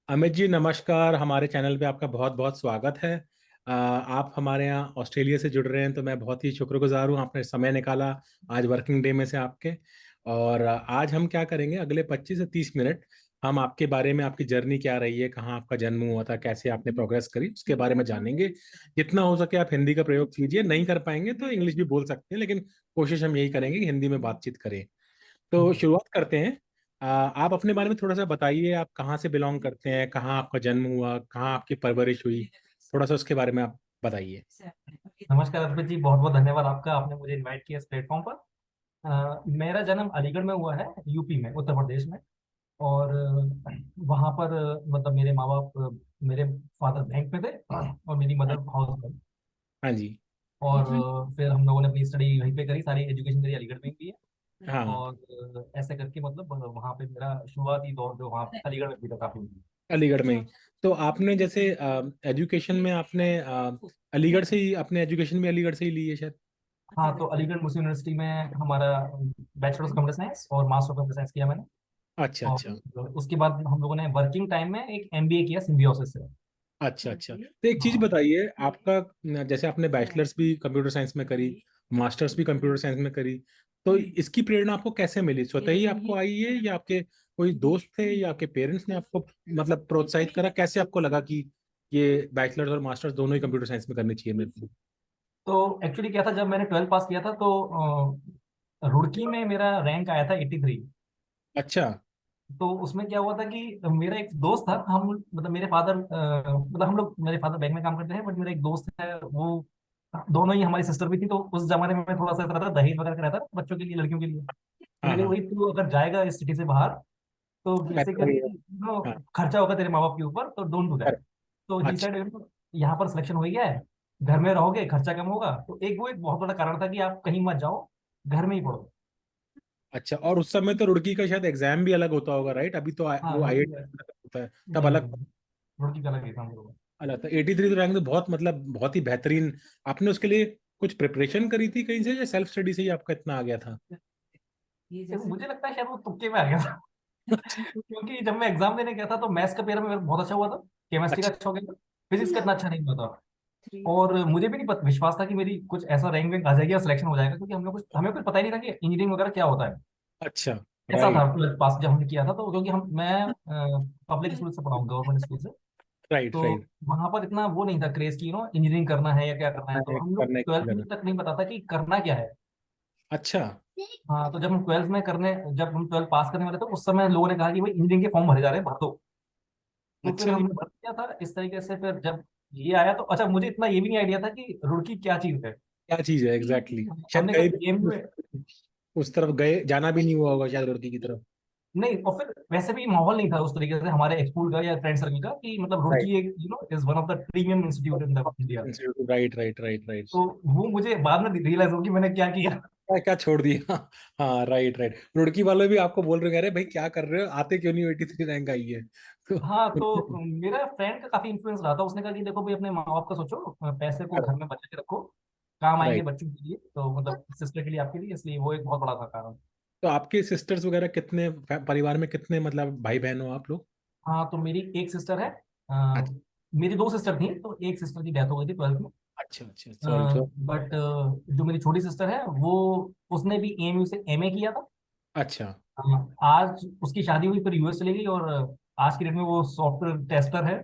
अमित जी नमस्कार। हमारे चैनल पे आपका बहुत बहुत स्वागत है। आप हमारे यहाँ ऑस्ट्रेलिया से जुड़ रहे हैं तो मैं बहुत ही शुक्रगुजार हूँ, आपने समय निकाला आज वर्किंग डे में से आपके। और आज हम क्या करेंगे, अगले 25 से 30 मिनट हम आपके बारे में, आपकी जर्नी क्या रही है, कहाँ आपका जन्म हुआ था, कैसे आपने प्रोग्रेस करी, उसके बारे में जानेंगे। जितना हो सके आप हिंदी का प्रयोग कीजिए, नहीं कर पाएंगे तो इंग्लिश भी बोल सकते हैं, लेकिन कोशिश हम यही करेंगे कि हिंदी में बातचीत करें। तो शुरुआत करते हैं। आप अपने बारे में थोड़ा सा बताइए, आप कहाँ से बिलोंग करते हैं, कहाँ आपका जन्म हुआ, कहाँ आपकी परवरिश हुई, थोड़ा सा उसके बारे में आप बताइए। नमस्कार अर्पित जी, बहुत बहुत धन्यवाद आपका, आपने मुझे इनवाइट किया इस प्लेटफॉर्म पर। मेरा जन्म अलीगढ़ में हुआ है, यूपी में, उत्तर प्रदेश में। और वहाँ पर मतलब मेरे माँ बाप, मेरे फादर बैंक में थे और मेरी हाँ। मदर हाउस में। हाँ जी। और फिर हम लोगों ने अपनी स्टडी वहीं पे करी, सारी एजुकेशन मेरी अलीगढ़ में ही की है। हाँ। और ऐसे करके मतलब वहाँ पे मेरा शुरुआती दौर जो वहाँ अलीगढ़ में बीता काफी। अलीगढ़ में ही। तो आपने जैसे एजुकेशन में आपने अलीगढ़ से ही, अपने एजुकेशन भी अलीगढ़ से ही ली है शायद। हाँ, तो अलीगढ़ मुस्लिम यूनिवर्सिटी में हमारा बैचलर्स ऑफ कंप्यूटर साइंस और मास्टर ऑफ कंप्यूटर साइंस किया मैंने। अच्छा अच्छा। और उसके बाद हम लोगों ने वर्किंग टाइम में एक एमबीए किया सिम्बियोसिस से। अच्छा अच्छा, तो एक चीज हाँ। बताइए आपका, जैसे आपने बैचलर्स भी कंप्यूटर साइंस में करी, मास्टर्स भी कंप्यूटर साइंस में करी, तो इसकी प्रेरणा आपको कैसे मिली? स्वतः ही आपको आई है, या आपके कोई दोस्त थे, या आपके पेरेंट्स ने आपको मतलब प्रोत्साहित करा? कैसे आपको लगा कि ये बैचलर्स और मास्टर्स दोनों ही कंप्यूटर साइंस में करनी चाहिए मेरे को? तो एक्चुअली क्या था, जब मैंने 12th पास किया था तो रुड़की में मेरा रैंक आया था 83। अच्छा। तो उसमें क्या हुआ था कि मेरा एक दोस्त था, हम मतलब मेरे फादर मतलब हम लोग, मेरे फादर बैंक में काम करते हैं, बट मेरा एक दोस्त है वो, दोनों ही हमारी सिस्टर भी थी। तो उस जमाने में थोड़ा सा ऐसा रहता था, दहेज वगैरह का रहता था बच्चों के लिए, लड़कियों के लिए। तो हाँ लेकिन हाँ। वही, तू अगर जाएगा इस सिटी से बाहर तो तो पैसा बेसिकली वही है। हाँ। खर्चा होगा तेरे माँ बाप के ऊपर, तो डोंट डू दैट। correct। तो ही अच्छा सेड, यहाँ पर सिलेक्शन हो ही गया है, घर में रहोगे, खर्चा कम होगा। तो एक वो एक बहुत बड़ा कारण था कि आप कहीं मत जाओ, घर में ही पढ़ो। अच्छा। और उस समय तो रुड़की का शायद एग्जाम भी अलग होता होगा, राइट? अभी तो हाँ, वो रुड़की आईआईटी का। होता है, तब नहीं अलग। नहीं, रुड़की का लगे था हम लोगों को। अलग था। 83 तो रैंक तो बहुत, मतलब बहुत ही बेहतरीन। आपने उसके लिए कुछ प्रिपरेशन करी थी कहीं से, या सेल्फ स्टडी से ही आपका इतना आ गया था? तो मुझे लगता है शायद वो तुक्के में आ गया था क्योंकि जब मैं एग्जाम देने गया था तो मैथ्स का पेपर मेरा बहुत अच्छा हुआ था, केमिस्ट्री का अच्छा अच्छा हो गया था, फिजिक्स का इतना अच्छा नहीं हुआ था। और मुझे भी नहीं पता, विश्वास था कि मेरी कुछ ऐसा रैंक वैंक आ जाएगी और सिलेक्शन हो जाएगा, क्योंकि हमें कुछ पता ही नहीं था कि इंजीनियरिंग वगैरह क्या होता है। अच्छा। ऐसा था राइट 12th पास जब हमने किया था, तो क्योंकि हम मैं पब्लिक स्कूल से पढ़ा हूँ, गवर्नमेंट स्कूल से। राइट तो राइट। वहां पर इतना वो नहीं था क्रेज की, इंजीनियरिंग करना है या क्या करना है। तो हम लोग करने की 12th जगह। में तक नहीं पता था कि करना क्या है। अच्छा हाँ, तो जब हम 12th पास करने वाले थे, उस समय लोगों ने कहा कि भाई इंजीनियरिंग के फॉर्म भरे जा रहे हैं, भर दो। तो फिर अच्छा जी। हमने भर दिया था इस तरीके से। फिर जब ये आया तो अच्छा, मुझे इतना ये भी नहीं आइडिया था कि रुड़की क्या चीज है। क्या चीज है एग्जैक्टली exactly? शायद हमने गए कभी गेम भी में, उस तरफ गए, जाना भी नहीं हुआ होगा शायद रुड़की की तरफ। नहीं, और फिर वैसे भी माहौल नहीं था उस तरीके से हमारे स्कूल का या फ्रेंड सर्कल का कि मतलब राइट। रुड़की एक is one of the premium institute in the India. Right right right right. तो वो मुझे बाद में रियलाइज हो कि मैंने क्या किया। क्या क्या छोड़ दिया। हाँ राइट राइट, रुड़की वाले भी आपको बोल रहे हैं, अरे भाई क्या कर रहे हो, आते क्यों नहीं, 83 रैंक आई है हाँ, तो तो मेरा फ्रेंड का काफी इन्फ्लुएंस रहा था। उसने कहा कि देखो भाई, अपने माँ बाप का सोचो, पैसे को घर में बचा के रखो, काम आएंगे राइट। बच्चों के लिए, तो मतलब सिस्टर के लिए, आपके लिए, इसलिए वो एक बहुत बड़ा था कारण। तो आपके सिस्टर्स वगैरह कितने, परिवार में कितने, मतलब भाई बहन हो आप लोग? हाँ, तो मेरी एक सिस्टर है। अच्छा मेरी दो सिस्टर थी, तो एक सिस्टर की डेथ हो गई थी 12th में। अच्छा अच्छा, सॉरी सॉरी। बट जो मेरी छोटी सिस्टर है वो, उसने भी एएमयू से एमए किया था। अच्छा आज उसकी शादी हुई, फिर यूएस चली गई, और आज की डेट में वो सॉफ्टवेयर टेस्टर है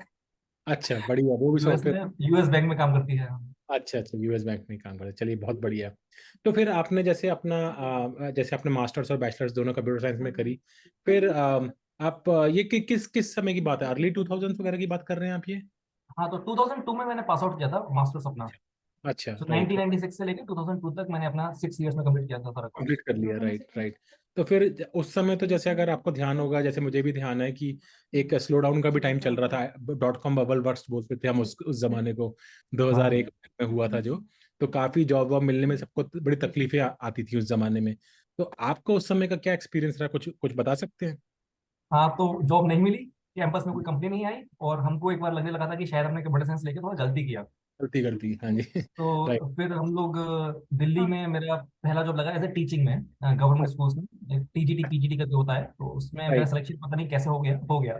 अच्छा, बढ़िया, वो भी यूएस सॉफ्टवेयर। में, यूएस बैंक में काम करती है। अच्छा अच्छा, यूएस बैंक में काम करते, चलिए बहुत बढ़िया। तो फिर आपने जैसे अपना जैसे आपने मास्टर्स और बैचलर्स दोनों कंप्यूटर साइंस में करी, फिर आप ये किस किस समय की बात है, अर्ली 2000 वगैरह की बात कर रहे हैं आप ये? हाँ, तो 2002 में मैंने पास आउट किया था मास्टर्स अपना। अच्छा तो राइट। 1996 से लेकर 2002 तक मैंने अपना 6 इयर्स में कंप्लीट किया था सारा कोर्स। कंप्लीट कर लिया, राइट राइट। तो फिर उस समय तो जैसे अगर आपको ध्यान होगा, जैसे मुझे भी ध्यान है कि एक स्लो डाउन का भी टाइम चल रहा था, डॉट कॉम बबल बर्स्ट बोलते थे हम उस जमाने को, हाँ 2001 में हुआ था जो। तो काफी जॉब वॉब मिलने में सबको बड़ी तकलीफें आती थी उस जमाने में। तो आपको उस समय का क्या एक्सपीरियंस रहा, कुछ कुछ बता सकते हैं? हाँ, तो जॉब नहीं मिली, कैंपस में कोई कंपनी नहीं आई, और हमको एक बार लगने लगा था कि शायद हमने कंप्यूटर साइंस लेके थोड़ा गलती किया। गलती करती, हाँ जी। राइट। तो फिर हम लोग दिल्ली में मेरा पहला जॉब लगा एज ए टीचिंग में, गवर्नमेंट स्कूल्स में, टीजीटी पीजीटी का जो होता है, तो उसमें मेरा राइट। सिलेक्शन पता नहीं कैसे हो गया।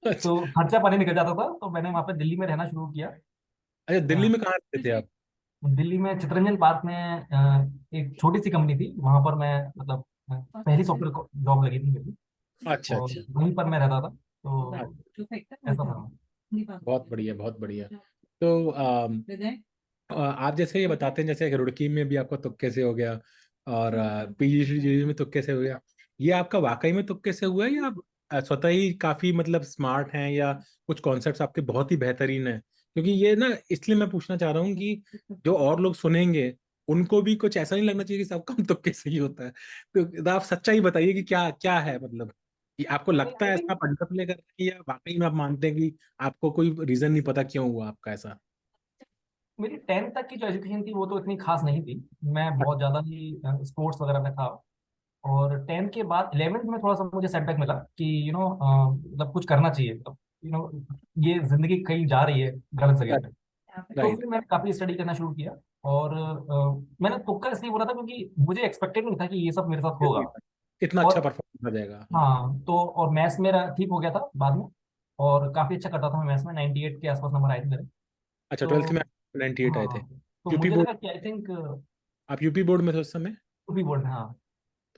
अच्छा। तो खर्चा पानी निकल जाता था, तो मैंने वहाँ पे दिल्ली में रहना शुरू किया। अच्छा, दिल्ली अ, में कहाँ रहते थे आप? दिल्ली में चितरंजन पार्क में एक छोटी सी कंपनी थी, वहां पर मैं मतलब पहली सॉफ्टवेयर जॉब लगी थी मेरी, अच्छा और अच्छा। वहीं पर मैं रहता था, हाँ, तो ऐसा था। बहुत बढ़िया बहुत बढ़िया। तो आप जैसे ये बताते हैं, जैसे रुड़की में भी आपका तुक्के से हो गया, और पीजीडी में तुक्के से हो गया, ये आपका वाकई में तुक्के से हुआ है, या आप स्वतः ही काफी मतलब स्मार्ट हैं, या कुछ कॉन्सेप्ट्स आपके बहुत ही बेहतरीन हैं? क्योंकि ये ना, इसलिए मैं पूछना चाह रहा हूँ कि जो और लोग सुनेंगे उनको भी कुछ ऐसा नहीं लगना चाहिए कि सब काम तुक्के से ही होता है। तो आप सच्चाई बताइए कि क्या क्या है, मतलब कि आपको नहीं, लगता आई है ऐसा थिंक आप अड्डा प्ले कर रहे हैं, या वाकई में आप मानते हैं कि आपको कोई रीजन नहीं पता क्यों हुआ आपका ऐसा? मेरी 10th तक की जो एजुकेशन थी वो तो इतनी खास नहीं थी। मैं बहुत ज़्यादा ही स्पोर्ट्स वगैरह में था। और 10th के बाद 11th में थोड़ा सा मुझे सेटबैक मिला कि मतलब कुछ करना चाहिए, मतलब ये जिंदगी कहीं जा रही है गलत जगह पे। तो राइट। फिर मैंने काफ़ी स्टडी करना शुरू किया। और मैंने तुक्का इसलिए बोला था क्योंकि मुझे एक्सपेक्टेड नहीं था कि ये सब मेरे साथ होगा। इतना अच्छा और परफॉर्मेंस आ जाएगा, हाँ। हाँ, तो और मैथ्स मेरा ठीक हो गया था बाद में, और काफ़ी अच्छा करता था मैं मैथ्स में, 98 के आसपास नंबर आए थे मेरे। अच्छा, तो 12th में 98 आए थे? हाँ, तो यूपी मुझे बोर्ड? लगा कि आई थिंक आप यूपी बोर्ड में थे उस समय? भी बोर्ड, हाँ।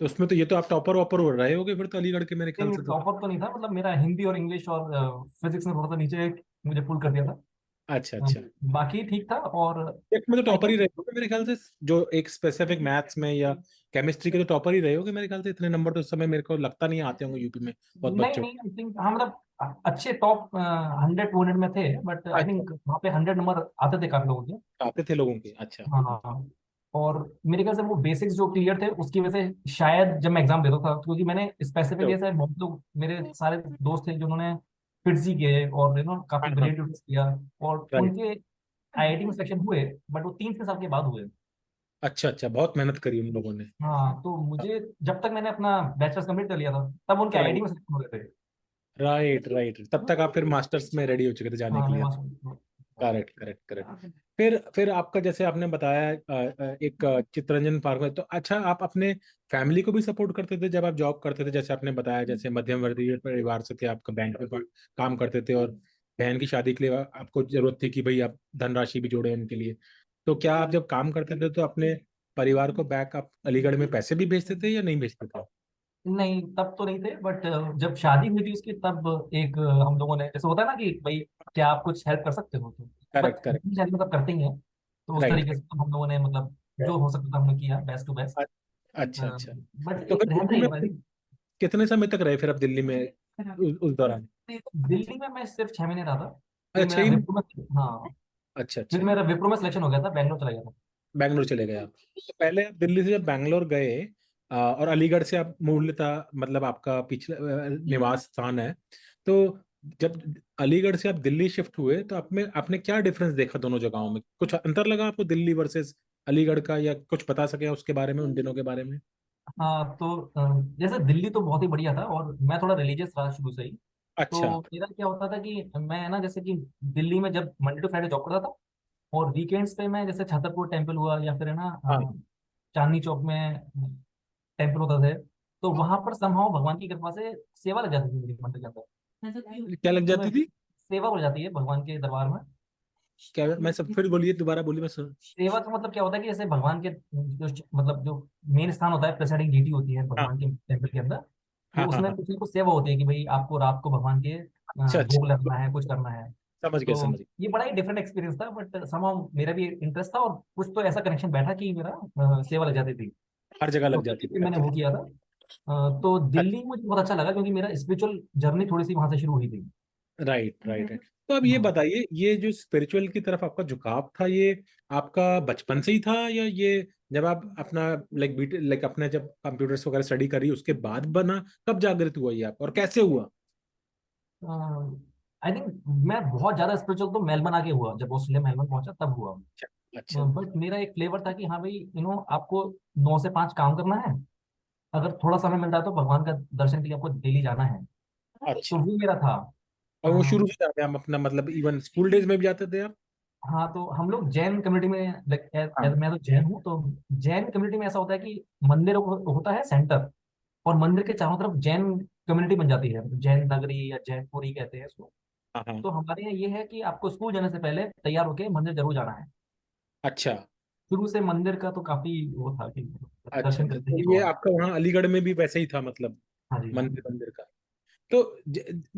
तो उसमें तो ये तो आप टॉपर वॉपर हो रहे होगे फिर तो, अलीगढ़ के मेरे ख्याल नहीं, से तो। टॉपर तो नहीं था, मतलब मेरा हिंदी और इंग्लिश और फिजिक्स में थोड़ा सा नीचे मुझे पुल कर दिया था। अच्छा अ, अच्छा। बाकी ठीक था। और एक में तो आई टॉपर ही गेस रहे होगे मेरे ख्याल से, जो एक स्पेसिफिक मैथ्स में या केमिस्ट्री के तो टॉपर ही रहे होगे मेरे ख्याल से। इतने नंबर तो उस समय मेरे को लगता नहीं आते होंगे यूपी में बहुत नहीं बच्चों नहीं, आई थिंक हाँ, मतलब अच्छे टॉप 100 200 में थे, बट को। आई अच्छा, थिंक वहाँ पे 100 नंबर आते थे काफी लोगों के। आते थे लोगों के, अच्छा। हाँ हाँ हाँ। और मेरे ख्याल से वो बेसिक्स जो क्लियर थे उसकी वजह से शायद जब मैं एग्जाम देता था, क्योंकि मैंने स्पेसिफिक ऐसे बहुत लोग मेरे सारे दोस्त थे जिन्होंने फिट्जी किए और काफी हाँ हाँ। ब्रिलियंट किया, और राइट। उनके आईआईटी में सिलेक्शन हुए, बट वो 3 से 4 साल के बाद हुए। अच्छा अच्छा, बहुत मेहनत करी उन लोगों ने। हाँ, तो मुझे जब तक मैंने अपना बैचलर्स कंप्लीट कर लिया था तब उनके आईआईटी राइट में सिलेक्शन हो गए थे। राइट राइट, तब तक आप फिर मास्टर्स में रेडी हो चुके थे जाने हाँ, के मैं लिए। वहाँ करेक्ट करेक्ट करेक्ट। फिर आपका जैसे आपने बताया एक चित्तरंजन पार्क में, तो अच्छा आप अपने फैमिली को भी सपोर्ट करते थे जब आप जॉब करते थे? जैसे आपने बताया, जैसे मध्यम वर्गीय परिवार से थे, आपका बैंक में काम करते थे, और बहन की शादी के लिए आपको जरूरत थी कि भाई आप धनराशि भी जोड़े उनके लिए। तो क्या आप जब काम करते थे तो अपने परिवार को बैक आप अलीगढ़ में पैसे भी भेजते थे या नहीं भेजते थे? नहीं, तब तो नहीं थे, बट जब शादी हुई थी उसकी, तब एक हम लोगों ने, जैसे होता है ना कि भाई क्या आप कुछ हेल्प कर सकते हो, तो करेक्ट बट करेक्ट। शादी मतलब करते ही हैं। तो उस राइट। तरीके से तो हम लोगों ने मतलब जो हो सकता था हमने किया, बेस्ट टू बेस्ट। अच्छा अच्छा। बट तो एक फिर रहता दिल्ली ही में है भाई। कितने समय तक रहे फिर आप दिल्ली में उस दौरान? दिल्ली में मैं सिर्फ 6 महीने रहा था। फिर अच्छा मेरा ही। विप्रो में, हाँ, अच्छा फिर अच्छा। मेरा विप्रो में सिलेक्शन हो गया था, बैंगलोर चला गया था। बैंगलोर चले गए आप? तो पहले आप दिल्ली से जब बैंगलोर गए, और अलीगढ़ से आप मूलतः मतलब आपका पिछला निवास स्थान है, तो जब अलीगढ़ से आप दिल्ली शिफ्ट हुए तो आप में आपने क्या डिफरेंस देखा दोनों जगहों में? कुछ अंतर लगा आपको दिल्ली वर्सेस अलीगढ़ का, या कुछ बता सके उसके बारे में, उन दिनों के बारे में? हाँ, तो जैसे दिल्ली तो बहुत ही बढ़िया था, और मैं थोड़ा रिलीजियस रहा शुरू से ही। अच्छा। तो मेरा क्या होता था कि मैं ना, जैसे कि दिल्ली में जब मंडे टू फ्राइडे जॉब करता था, और वीकेंड्स पे मैं जैसे छतरपुर टेम्पल हुआ, या फिर है ना हाँ। चांदनी चौक में टेम्पल होता थे, तो वहां पर समहाउ भगवान की कृपा से सेवा लग जाती थी मेरी मंदिर के अंदर। क्या लग तो मैं, जाती थी? सेवा हो जाती है भगवान के दरबार में। क्या, मैं सब फिर बोलिए, दोबारा बोलिए, मैं सुन। सेवा का मतलब क्या होता है कि जैसे भगवान के मतलब जो मेन स्थान होता है, प्रेसाइडिंग डीटी होती है हाँ भगवान के टेम्पल के अंदर, तो हाँ हाँ उसमें हाँ। कुछ ना कुछ सेवा होती है कि भाई आपको रात को भगवान के अच्छा अच्छा। भोग लगना है, कुछ करना है। समझ गए तो समझ गए। ये बड़ा ही डिफरेंट एक्सपीरियंस था, बट समहाउ मेरा भी इंटरेस्ट था, और कुछ तो ऐसा कनेक्शन बैठा कि मेरा सेवा लग जाती थी। हर जगह तो लग जाती थी, फिर मैंने अच्छा। वो किया था। तो अच्छा। दिल्ली मुझे बहुत अच्छा लगा क्योंकि मेरा स्पिरिचुअल जर्नी थोड़ी सी वहां से शुरू हुई थी। Right right right. तो अब ये हाँ, बताइए, ये जो स्पिरिचुअल की तरफ आपका झुकाव था, ये आपका बचपन से ही था, या ये जब आप अपना लाइक अपने जब कंप्यूटर्स वगैरह स्टडी करी उसके बाद बना? कब जागृत हुआ ये आप, और कैसे हुआ? आई थिंक मैं बहुत ज्यादा स्पिरिचुअल तो मेलबर्न आके हुआ, जब ऑस्ट्रेलिया मेलबर्न पहुंचा तब हुआ। अच्छा अच्छा। बट मेरा एक फ्लेवर था कि हाँ भाई, आपको 9 से 5 काम करना है, अगर थोड़ा समय मिलता है तो भगवान का दर्शन के लिए आपको डेली जाना है। तो अच्छा। वो मेरा था। और वो शुरू से जाते हैं हम अपना, मतलब इवन स्कूल डेज में भी जाते थे आप? हाँ, तो हम लोग जैन कम्युनिटी में हाँ। मैं तो जैन हूँ, तो जैन कम्युनिटी में ऐसा होता है कि मंदिर होता है सेंटर, और मंदिर के चारों तरफ जैन कम्युनिटी बन जाती है, जैन नगरी या जैनपुरी कहते हैं इसको। हाँ। हाँ। तो हमारे यहाँ ये है कि आपको स्कूल जाने से पहले तैयार होके मंदिर जरूर जाना है। अच्छा। शुरू से मंदिर का तो काफी वो था कि अच्छा दर्शन अच्छा, करते ही तो ये आओ। आपका वहाँ अलीगढ़ में भी वैसे ही था मतलब, हाँ जी, हाँ। मंदिर मंदिर का। तो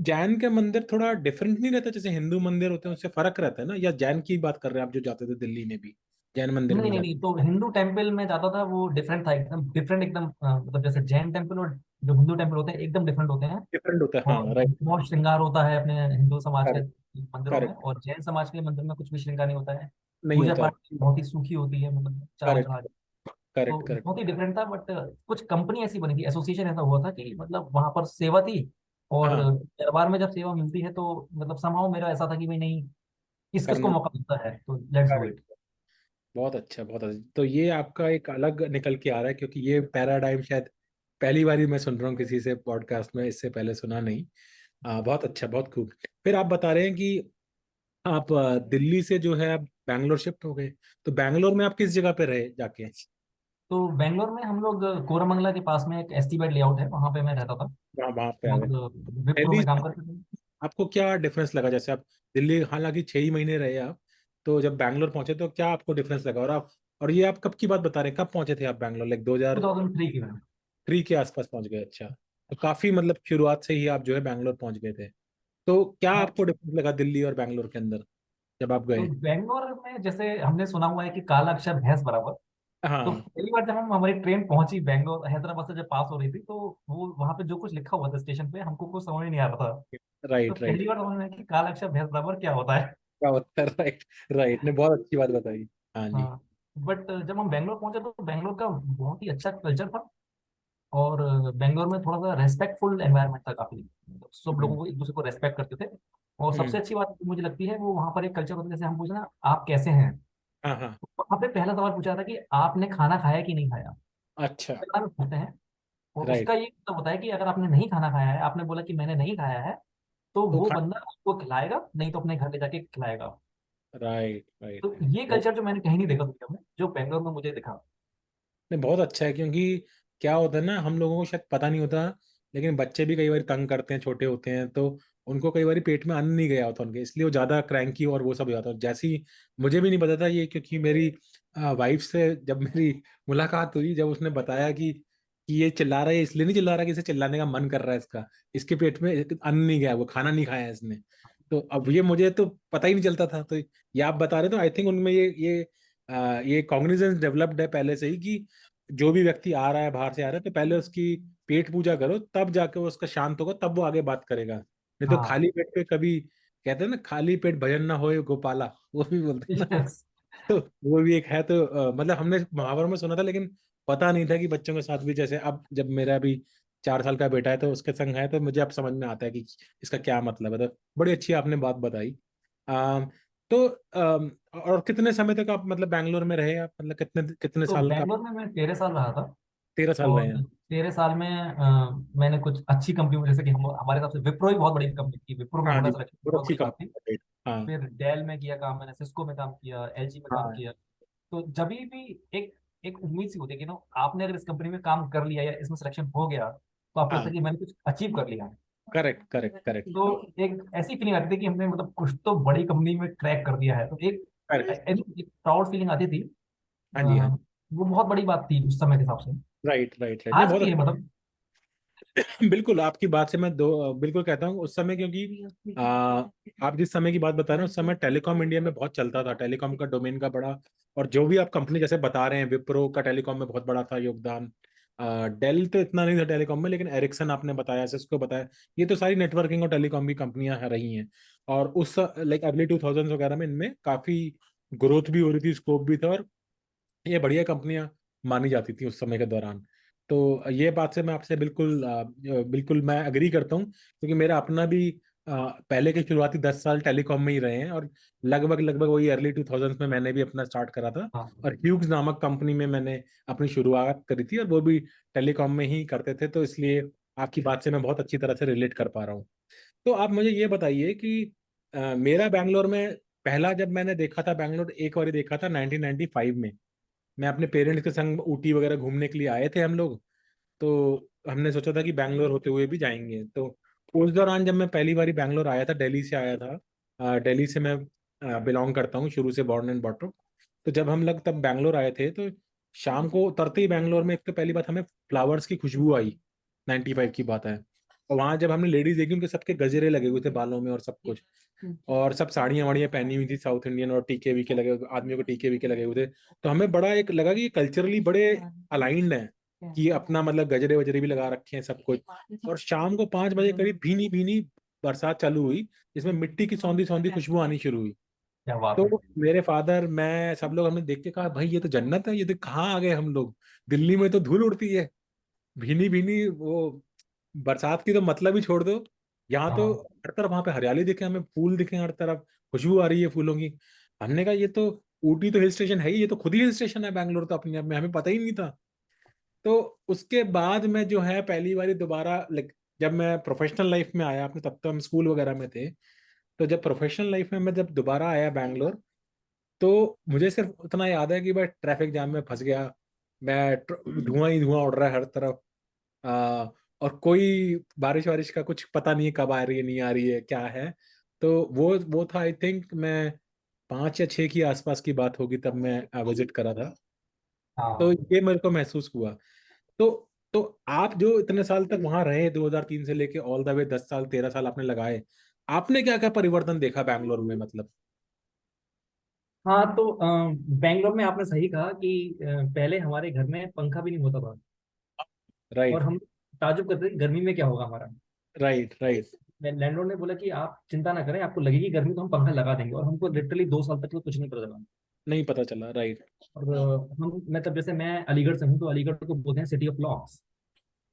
जैन के मंदिर थोड़ा डिफरेंट नहीं रहता जैसे हिंदू मंदिर होते हैं, उससे फर्क रहता है ना? या जैन की बात कर रहे हैं आप जो जाते थे दिल्ली में भी, जैन मंदिर नहीं में नहीं जाते? नहीं, तो हिंदू टेम्पल में जाता था, वो डिफरेंट था, एकदम डिफरेंट, एकदम मतलब जैसे जैन टेम्पल और जो हिंदू टेम्पल होते हैं एकदम डिफरेंट होते हैं। डिफरेंट होता है, और हाँ, राइट। बहुत श्रृंगार होता है अपने हिंदू समाज के करेक्ट। मंदिरों में, करेक्ट। और जैन समाज के मंदिर में कुछ भी श्रृंगार नहीं होता है। नहीं पूजा होता है। पाठ बहुत ही सूखी होती है, मतलब चढ़ावा करेक्ट। चढ़ा के। तो करेक्ट। करेक्ट। बहुत ही डिफरेंट था, बट कुछ कंपनी ऐसी बनी थी, एसोसिएशन ऐसा हुआ था कि मतलब वहां पर सेवा थी, और हाँ। दरबार में जब सेवा मिलती है तो मतलब समाओ मेरा ऐसा था कि भाई नहीं, किस किस को करना। मौका मिलता है तो लेट्स डू इट। करेक्ट। बहुत अच्छा, बहुत अच्छा। तो ये आपका एक अलग निकल के आ रहा है, क्योंकि ये पैराडाइम शायद पहली बार ही मैं सुन रहा हूँ किसी से पॉडकास्ट में, इससे पहले सुना नहीं। बहुत अच्छा, बहुत खूब। फिर आप बता रहे हैं कि आप दिल्ली से जो है आप बैंगलोर शिफ्ट हो गए। तो बैंगलोर में आप किस जगह पे रहे जाके? तो बेंगलोर में हम लोग कोरमंगला के पास में एक एसटी बेड लेआउट है, वहां पे मैं रहता था। वहाँ पे आ गए। और विप्रो दिल्ली में काम से करते थे। आपको क्या डिफरेंस लगा? जैसे आप दिल्ली हालांकि 6 ही महीने रहे आप, तो जब बैंगलोर पहुंचे तो क्या आपको डिफरेंस लगा? और ये आप कब की बात बता रहे हैं, कब पहुंचे थे आप बैंगलोर? लाइक 2003 की में। 2003 के आसपास पहुंच गए? अच्छा, तो काफी मतलब शुरुआत से ही आप जो है बैंगलोर पहुंच गए थे। तो क्या हाँ, आपको डिफरेंस लगा दिल्ली और बैंगलोर के अंदर जब आप तो गए? बेंगलोर में जैसे हमने सुना हुआ है कि काला अक्षर भैंस बराबर। तो हाँ। पहली बार जब हम हमारी ट्रेन पहुंची बेंगलोर हैदराबाद से जब पास हो रही थी, तो वो वहां पे जो कुछ लिखा हुआ था स्टेशन पे हमको कुछ समझ नहीं आ रहा था। तो राइट राइट। पहली बार समझ में आया कि काला अक्षर भैंस बराबर क्या होता है। क्या होता है? राइट। राइट ने बहुत अच्छी बात बताई। हाँ जी। हाँ, बट जब हम बेंगलोर पहुंचे तो बेंगलोर का बहुत ही अच्छा कल्चर था। और बेंगलोर में थोड़ा सा रेस्पेक्टफुल एनवायरनमेंट था काफी, मतलब सब लोगों हम्म। को एक दूसरे को रेस्पेक्ट करते थे। और सबसे हम्म। अच्छी बात मुझे लगती है वो वहाँ पर एक कल्चर होता है, जैसे हम पूछे ना आप कैसे हैं, हाँ हाँ। तो वहाँ पे पहला सवाल पूछा था कि आपने खाना खाया कि नहीं खाया। अच्छा। पहला में पूछते हैं। और राइट। उसका ये मतलब होता है कि अगर आपने नहीं खाना खाया है, आपने बोला कि मैंने नहीं खाया है, तो तो वो खा। बंदा आपको खिलाएगा, नहीं तो अपने घर ले जाके खिलाएगा। Right right. तो ये कल्चर जो मैंने कहीं नहीं देखा दुनिया में, जो बेंगलोर में मुझे दिखा। नहीं, बहुत अच्छा है, क्योंकि क्या होता है ना, हम लोगों को शायद पता नहीं होता, लेकिन बच्चे भी कई बार तंग करते हैं, छोटे होते हैं, तो उनको कई बार पेट में अन्न नहीं गया होता उनके, इसलिए वो ज्यादा क्रैंकी और वो सब हो जाता है। जैसे ही मुझे भी नहीं पता था ये, क्योंकि मेरी वाइफ से जब मेरी मुलाकात हुई, जब उसने बताया कि ये चिल्ला रहा है, इसलिए नहीं चिल्ला रहा कि इसे चिल्लाने का मन कर रहा है इसका, इसके पेट में अन्न नहीं गया, वो खाना नहीं खाया है इसने। तो अब ये मुझे तो पता ही नहीं चलता था, तो ये आप बता रहे, तो आई थिंक उनमें ये कॉग्निजेंस डेवलप्ड है पहले से ही, कि जो भी व्यक्ति आ रहा है, बाहर से आ रहा है, तो पहले उसकी पेट पूजा करो, तब जाके वो उसका शांत होगा, तब वो आगे बात करेगा। नहीं तो हाँ। खाली पेट पे कभी, कहते हैं ना, खाली पेट भजन ना होए गोपाला, वो भी बोलते हैं ना। यस। तो वो भी एक है। तो मतलब हमने महाभारत में सुना था, लेकिन पता नहीं था कि बच्चों के साथ भी, जैसे अब जब मेरा भी 4 साल का बेटा है तो उसके संग है, तो मुझे अब समझ में आता है कि इसका क्या मतलब है। तो बड़ी अच्छी आपने बात बताई। अम, तो और कितने समय तक आप मतलब बैंगलोर में रहे आप? मतलब कितने कितने तो साल का? बैंगलोर में मैं 13 साल रहा था। 13 साल रहे और हैं? 13 साल में मैंने कुछ अच्छी कंपनी में, जैसे कि हम हमारे हिसाब से विप्रो ही बहुत बड़ी कंपनी थी, विप्रो में हाँ होना जी, सिलेक्शन बहुत बहुत अच्छी बड़ी बात थी। कंपनी है, राइट। हाँ। फिर डेल में किया काम, मैंने सिस्को में काम किया, एलजी में काम हाँ। किया। तो जब भी एक एक उम्मीद सी होती है कि नो, आपने अगर इस कंपनी में काम कर लिया या इसमें सिलेक्शन हो गया, तो आपको लगता हाँ। है कि मैंने कुछ अचीव कर लिया। Correct correct correct. तो एक ऐसी फीलिंग आती थी कि हमने मतलब कुछ तो बड़ी कंपनी में क्रैक कर दिया है, तो करेक्ट। एक प्राउड फीलिंग आती थी। अ, हाँ जी, हाँ जी। वो बहुत बड़ी बात थी उस समय के हिसाब से। राइट राइट राइट, नहीं आज बहुत भी है अच्छा। मतलब। बिल्कुल आपकी बात से मैं दो बिल्कुल कहता हूँ, उस समय, क्योंकि आप जिस समय की बात बता रहे हैं, उस समय टेलीकॉम इंडिया में बहुत चलता था, टेलीकॉम का डोमेन का बड़ा। और जो भी आप कंपनी जैसे बता रहे हैं, विप्रो का टेलीकॉम में बहुत बड़ा था योगदान। डेल तो इतना नहीं था टेलीकॉम में, लेकिन एरिक्सन आपने बताया, सिस्को बताया, ये तो सारी नेटवर्किंग और टेलीकॉम की कंपनियां रही हैं। और उस लाइक अर्ली 2000 वगैरह में इनमें काफी ग्रोथ भी हो रही थी, स्कोप भी था, और ये बढ़िया कंपनियां मानी जाती थी उस समय के दौरान। तो ये बात से मैं आपसे बिल्कुल मैं अग्री करता हूँ, क्योंकि मेरा अपना भी पहले के शुरुआती 10 साल टेलीकॉम में ही रहे हैं, और लगभग लगभग वही अर्ली 2000 में मैंने भी अपना स्टार्ट करा था। हाँ। और ह्यूग्स नामक कंपनी में मैंने अपनी शुरुआत करी थी, और वो भी टेलीकॉम में ही करते थे, तो इसलिए आपकी बात से मैं बहुत अच्छी तरह से रिलेट कर पा रहा हूँ। तो आप मुझे ये बताइए कि मेरा बैंगलोर में पहला जब मैंने देखा था बैंगलोर, एक बार देखा था 1995 में। मैं अपने पेरेंट्स के संग ऊटी वगैरह घूमने के लिए आए थे हम लोग। तो हमने सोचा था कि बैंगलोर होते हुए भी जाएंगे। तो उस दौरान जब मैं पहली बार बैंगलोर आया था, दिल्ली से आया था। दिल्ली से मैं बिलोंग करता हूँ, शुरू से बॉर्न एंड बॉटम। तो जब हम लोग तब बैंगलोर आए थे, तो शाम को उतरते ही बैंगलोर में एक तो पहली बात हमें फ्लावर्स की खुशबू आई। 95 की बात है। और वहां जब हमने लेडीज देखी, उनके सबके गजरे लगे हुए थे बालों में और सब कुछ। और सब साड़ियां वाड़ियां पहनी हुई थी साउथ इंडियन, और टीके वीके लगे हुए, आदमियों को टीके वीके लगे हुए थे। तो हमें बड़ा एक लगा कि ये कल्चरली बड़े अलाइंड है, कि अपना मतलब गजरे वजरे भी लगा रखे हैं सब कुछ। और शाम को 5 बजे करीब भीनी भीनी बरसात चालू हुई, जिसमें मिट्टी की सौंधी सौंधी खुशबू आनी शुरू हुई। क्या बात है। तो मेरे फादर, मैं, सब लोग हमने देख के कहा, भाई ये तो जन्नत है, ये तो कहाँ आ गए हम लोग। दिल्ली में तो धूल उड़ती है, भीनी भीनी वो बरसात की तो मतलब ही छोड़ दो। यहाँ तो हाँ हर तरफ, वहां पे हरियाली दिखे हमें, फूल दिखे हर तरफ, खुशबू आ रही है फूलों की। हमने कहा ये तो, ऊटी तो हिल स्टेशन है ही, ये तो खुद ही हिल स्टेशन है बैंगलोर तो अपने आप में, हमें पता ही नहीं था। तो उसके बाद में जो है पहली बारी दोबारा, लाइक जब मैं प्रोफेशनल लाइफ में आया अपने, तब तो हम स्कूल वगैरह में थे। तो जब प्रोफेशनल लाइफ में मैं जब दोबारा आया बैंगलोर, तो मुझे सिर्फ उतना याद है कि मैं ट्रैफिक जाम में फंस गया। धुआं ही धुआं उड़ रहा है हर तरफ। आ, और कोई बारिश वारिश का कुछ पता नहीं है, कब आ रही है नहीं आ रही है क्या है। तो वो था, आई थिंक मैं 5 या 6 की आसपास की बात होगी, तब मैं विजिट करा था। तो हाँ। ये मेरे को महसूस हुआ। तो तो आप जो इतने साल तक वहां रहे, 2003 से लेके ऑल द वे 10 साल 13 साल आपने लगाए, आपने क्या क्या परिवर्तन देखा बैंगलोर में, मतलब? हाँ तो बेंगलोर में आपने सही कहा कि पहले हमारे घर में पंखा भी नहीं होता था। और राइट, हम ताजुब करते थे गर्मी में क्या होगा हमारा। Right, right. लैंडलॉर्ड ने बोला कि आप चिंता ना करें, आपको लगेगी गर्मी तो हम पंखा लगा देंगे, और हमको लिटरली 2 साल तक तो कुछ नहीं पता चला। नहीं पता चला, राइट। और हम मतलब जैसे मैं अलीगढ़ से हूँ, तो अलीगढ़ को बोलते हैं सिटी ऑफ लॉक्स।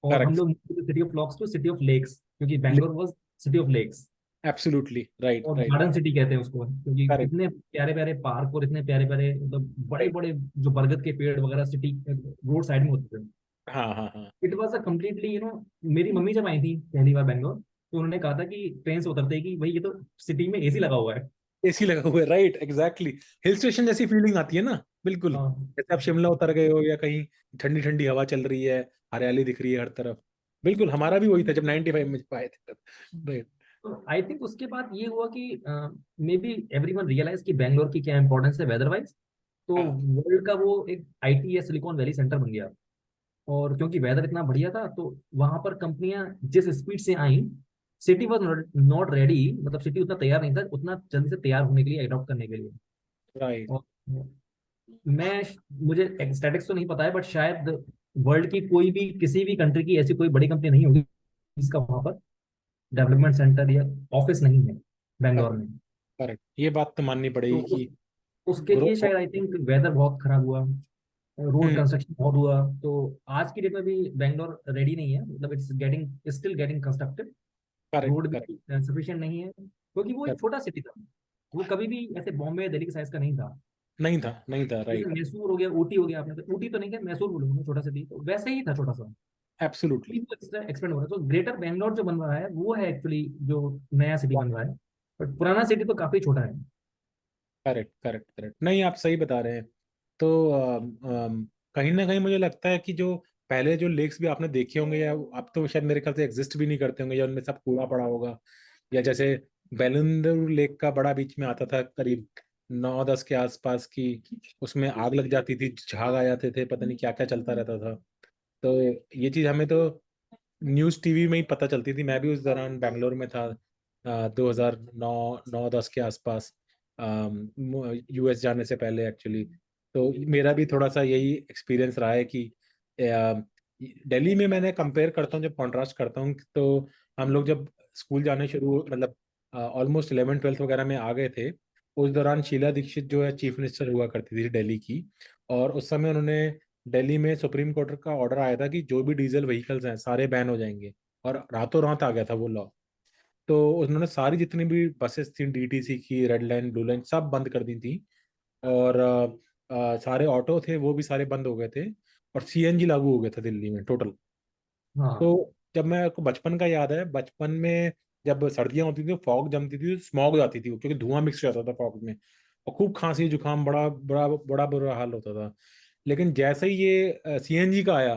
और हम करेक्ट। लोग city of locks to city of lakes, क्योंकि Bangalore was city of lakes. Absolutely, right, और राइट। गार्डन सिटी कहते हैं उसको, क्योंकि करेक्ट। इतने प्यारे प्यारे पार्क और इतने प्यारे प्यारे मतलब बड़े राइट। बड़े जो बरगद के पेड़ वगैरह सिटी रोड साइड में होते थे। हाँ, हाँ, हाँ। इट वॉज अ कम्प्लीटली मेरी मम्मी जब आई थी पहली बार बैंगलोर, तो उन्होंने कहा था कि ट्रेन से उतरते ही कि भाई ये तो सिटी में एसी लगा हुआ है। एसी लगा हुआ है, राइट, एग्जैक्टली। हिल स्टेशन जैसी फीलिंग आती है ना, बिल्कुल। हाँ। जैसे आप शिमला उतर गए हो, या कहीं ठंडी ठंडी हवा चल रही है, हरियाली दिख रही है हर तरफ। बिल्कुल, हमारा भी वही था जब 95 में जब आए थे तब। राइट। तो आई थिंक उसके बाद ये हुआ कि मे बी एवरीवन रियलाइज कि बैंगलोर की क्या इंपॉर्टेंस है वेदर वाइज। तो हाँ, वर्ल्ड का वो एक आईटी या सिलिकॉन वैली सेंटर बन गया। और क्योंकि वेदर इतना बढ़िया था, तो वहां पर कंपनियां जिस स्पीड से आई, सिटी वॉज नॉट रेडी, मतलब सिटी उतना तैयार नहीं था उतना जल्दी से तैयार होने के लिए, अडॉप्ट करने के लिए। राइट। और मैं मुझे स्टैटिक्स तो नहीं पता है, बट शायद वर्ल्ड की कोई भी किसी भी कंट्री की ऐसी कोई बड़ी कंपनी नहीं होगी जिसका वहां पर डेवलपमेंट सेंटर या ऑफिस नहीं है बैंगलोर करेक्ट, में। करेक्ट, ये बात तो माननी तो पड़ेगी कि उसके ग्रो। लिए शायद आई थिंक वेदर बहुत खराब हुआ, रोड हम्म। कंस्ट्रक्शन बहुत हुआ। तो आज की डेट में भी बैंगलोर रेडी नहीं है, मतलब it's getting still getting constructed. Correct, road correct. भी सफिशिएंट नहीं है, क्योंकि वो एक छोटा सिटी था। वो कभी भी ऐसे बॉम्बे दिल्ली के साइज का नहीं था। नहीं था, नहीं था, जैसे राइट। मैसूर हो गया, ऊटी हो गया, आपने तो ऊटी तो नहीं, क्या मैसूर बोलूंगा मैं, छोटा सिटी तो वैसे ही था, छोटा सा। एब्सोल्युटली। एक्सपेंड हो रहा है, तो ग्रेटर बैंगलोर जो बन रहा है वो है एक्चुअली जो नया सिटी बन रहा है। बट पुराना सिटी तो काफी छोटा है। करेक्ट, करेक्ट, करेक्ट, नहीं आप सही बता रहे हैं। तो कहीं ना कहीं मुझे लगता है कि जो पहले जो लेक्स भी आपने देखे होंगे, या अब तो शायद मेरे ख्याल से एग्जिस्ट भी नहीं करते होंगे, या उनमें सब कूड़ा पड़ा होगा। या जैसे बेलुंदर लेक का बड़ा बीच में आता था करीब 9-10 के आसपास की, उसमें आग लग जाती थी, झाग आ जाते थे, पता नहीं क्या क्या चलता रहता था। तो ये चीज हमें तो न्यूज टीवी में ही पता चलती थी। मैं भी उस दौरान बैंगलोर में था, 2009 9-10 के आसपास, यूएस जाने से पहले एक्चुअली। तो मेरा भी थोड़ा सा यही एक्सपीरियंस रहा है कि दिल्ली में मैंने कंपेयर करता हूँ, जब कॉन्ट्रास्ट करता हूँ, तो हम लोग जब स्कूल जाने शुरू, मतलब ऑलमोस्ट 11 12 वगैरह में आ गए थे, उस दौरान शीला दीक्षित जो है चीफ मिनिस्टर हुआ करती थी दिल्ली की। और उस समय उन्होंने, दिल्ली में सुप्रीम कोर्ट का ऑर्डर आया था कि जो भी डीजल व्हीकल्स हैं सारे बैन हो जाएंगे। और रातों रात आ गया था वो लॉ। तो उन्होंने सारी जितनी भी बसेस थी डीटीसी की, रेड लाइन ब्लू लाइन सब बंद कर दी थी। और सारे ऑटो थे वो भी सारे बंद हो गए थे। और सीएनजी लागू हो गया था दिल्ली में टोटल। हाँ तो जब मैं को बचपन का याद है, बचपन में जब सर्दियां होती थी, फॉग जमती थी, स्मॉग जाती थी, क्योंकि धुआं मिक्स हो जाता था फॉग में, और खूब खांसी जुकाम, बड़ा बड़ा बड़ा बुरा हाल होता था। लेकिन जैसे ही ये सीएनजी का आया,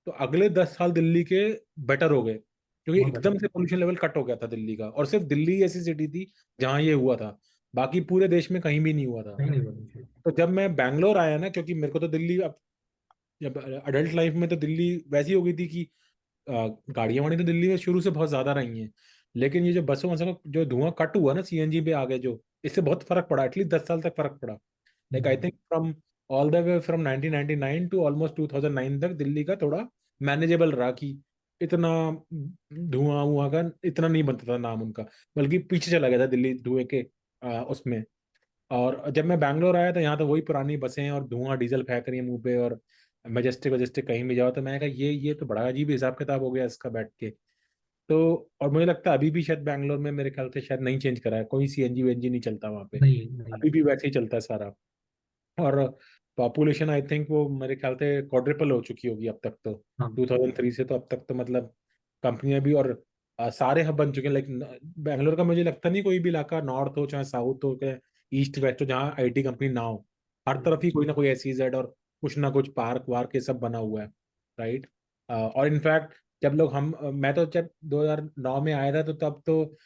तो अगले 10 साल दिल्ली के बेटर हो गए, क्योंकि बहुत एकदम बेटर। से पोल्यूशन लेवल कट हो गया था दिल्ली का, और सिर्फ दिल्ली ऐसी सिटी थी जहाँ ये हुआ था, बाकी पूरे देश में कहीं भी नहीं हुआ था। नहीं नहीं बोलना। तो जब मैं बैंगलोर आया ना, क्योंकि मेरे को तो दिल्ली, अब जब अडल्ट लाइफ में तो दिल्ली वैसी हो गई थी कि गाड़ियां वाड़ी तो दिल्ली में शुरू से बहुत ज्यादा रही हैं, लेकिन ये जो बसों वसों का जो धुआं कट हुआ ना सीएनजी पे आ गए जो, इससे बहुत फर्क पड़ा, एटलीस्ट 10 साल तक फर्क पड़ा। Like I think from all the way from 1999 to almost 2009 तक दिल्ली का थोड़ा मैनेजेबल रहा, कि इतना धुआं हुआ का इतना नहीं बनता था नाम उनका, बल्कि पीछे चला गया था दिल्ली धुएं के उसमें। और जब मैं बैंगलोर आया तो यहाँ तो वही पुरानी बसें हैं और धुआं डीजल फेंक रही है मुंह पे, और मजेस्टिक वजेस्टिक कहीं भी जाओ, तो मैंने कहा ये तो बड़ा अजीब हिसाब किताब हो गया इसका बैठ के। तो और मुझे लगता है अभी भी शायद बैंगलोर में मेरे ख्याल से शायद नहीं चेंज करा है, कोई सीएनजी वेएनजी नहीं चलता वहाँ पे, नहीं नहीं। अभी भी वैसे ही चलता है सारा। और पॉपुलेशन आई थिंक वो मेरे ख्याल से क्वाड्रुपल हो चुकी होगी अब तक तो, हाँ 2003 से तो अब तक तो मतलब कंपनियां भी, और सारे हब बन चुके हैं। लाइक बैंगलोर का मुझे लगता नहीं कोई भी इलाका, नॉर्थ हो चाहे साउथ हो चाहे ईस्ट वेस्ट हो, जहाँ आईटी कंपनी ना हो। हर तरफ ही कोई ना कोई एसईजेड और कुछ ना कुछ पार्क वार्क ये सब बना हुआ है, राइट। और इनफैक्ट जब लोग हम मैं तो जब 2009 में आया था, तो तब तो